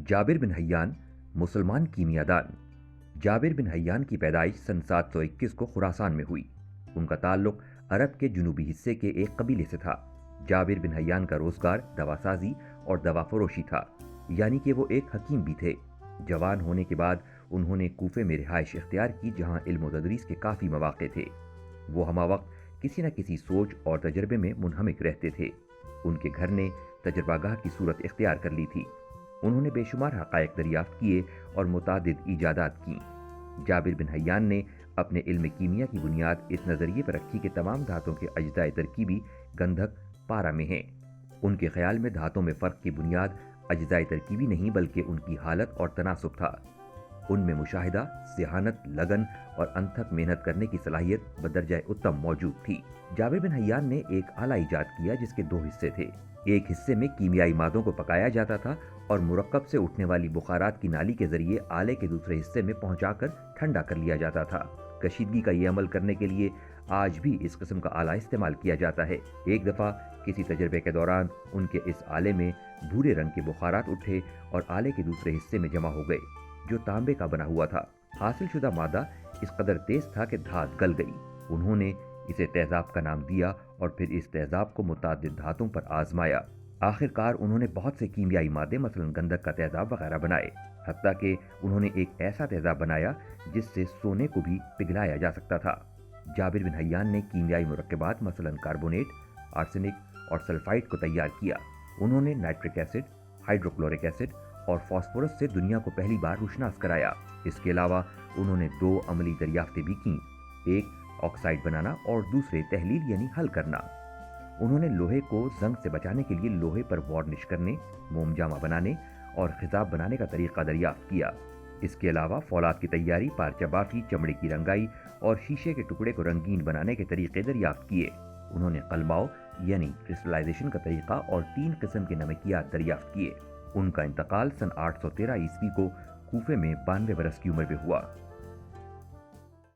جابر بن حیان مسلمان کیمیا دان۔ جابر بن حیان کی پیدائش سن 721 کو خراسان میں ہوئی۔ ان کا تعلق عرب کے جنوبی حصے کے ایک قبیلے سے تھا۔ جابر بن حیان کا روزگار دوا سازی اور دوا فروشی تھا، یعنی کہ وہ ایک حکیم بھی تھے۔ جوان ہونے کے بعد انہوں نے کوفے میں رہائش اختیار کی، جہاں علم و تدریس کے کافی مواقع تھے۔ وہ ہمہ وقت کسی نہ کسی سوچ اور تجربے میں منہمک رہتے تھے۔ ان کے گھر نے تجربہ گاہ کی صورت اختیار کر لی تھی۔ انہوں نے بے شمار حقائق دریافت کیے اور متعدد ایجادات کیں۔ جابر بن حیان نے اپنے علم کیمیا کی بنیاد اس نظریے پر رکھی کہ تمام دھاتوں کے اجزاء ترکیبی گندھک پارا میں ہیں۔ ان کے خیال میں دھاتوں میں فرق کی بنیاد اجزاء ترکیبی نہیں بلکہ ان کی حالت اور تناسب تھا۔ ان میں مشاہدہ، ذہانت، لگن اور انتھک محنت کرنے کی صلاحیت بدرجہ اتم موجود تھی۔ جابر بن حیان نے ایک آلہ ایجاد کیا جس کے 2 حصے تھے۔ ایک حصے میں کیمیائی مادوں کو پکایا جاتا تھا اور مرکب سے اٹھنے والی بخارات کی نالی کے ذریعے آلے کے دوسرے حصے میں پہنچا کر ٹھنڈا کر لیا جاتا تھا۔ کشیدگی کا یہ عمل کرنے کے لیے آج بھی اس قسم کا آلہ استعمال کیا جاتا ہے۔ ایک دفعہ کسی تجربے کے دوران ان کے اس آلے میں بھورے رنگ کے بخارات اٹھے اور آلے کے دوسرے حصے میں جمع ہو گئے، جو تانبے کا بنا ہوا تھا۔ حاصل شدہ مادہ اس قدر تیز تھا کہ دھات گل گئی۔ انہوں نے اسے تیزاب کا نام دیا اور پھر اس تیزاب کو متعدد دھاتوں پر آزمایا۔ آخر کار انہوں نے بہت سے کیمیائی مادے مثلا گندھک کا تیزاب وغیرہ بنائے، حتیٰ کہ انہوں نے ایک ایسا تیزاب بنایا جس سے سونے کو بھی پگھلایا جا سکتا تھا۔ جابر بن حیان نے کیمیائی مرکبات مثلا کاربونیٹ، آرسینک اور سلفائڈ کو تیار کیا۔ انہوں نے نائٹرک ایسڈ، ہائیڈروکلورک ایسڈ اور فاسفورس سے دنیا کو پہلی بار روشناس کرایا۔ اس کے علاوہ انہوں نے 2 عملی دریافتیں بھی کیں، ایک آکسائڈ بنانا اور دوسرے تحلیل یعنی حل کرنا۔ انہوں نے لوہے کو زنگ سے بچانے کے لیے لوہے پر وارنش کرنے، موم جامہ بنانے اور خضاب بنانے کا طریقہ دریافت کیا۔ اس کے علاوہ فولاد کی تیاری، پارچہ بافی، چمڑے کی رنگائی اور شیشے کے ٹکڑے کو رنگین بنانے کے طریقے دریافت کیے۔ انہوں نے قلماؤ یعنی کرسٹلائزیشن کا طریقہ اور 3 قسم کے نمکیات دریافت کیے۔ ان کا انتقال سن 813 عیسوی کو کوفے میں 92 برس کی عمر میں ہوا۔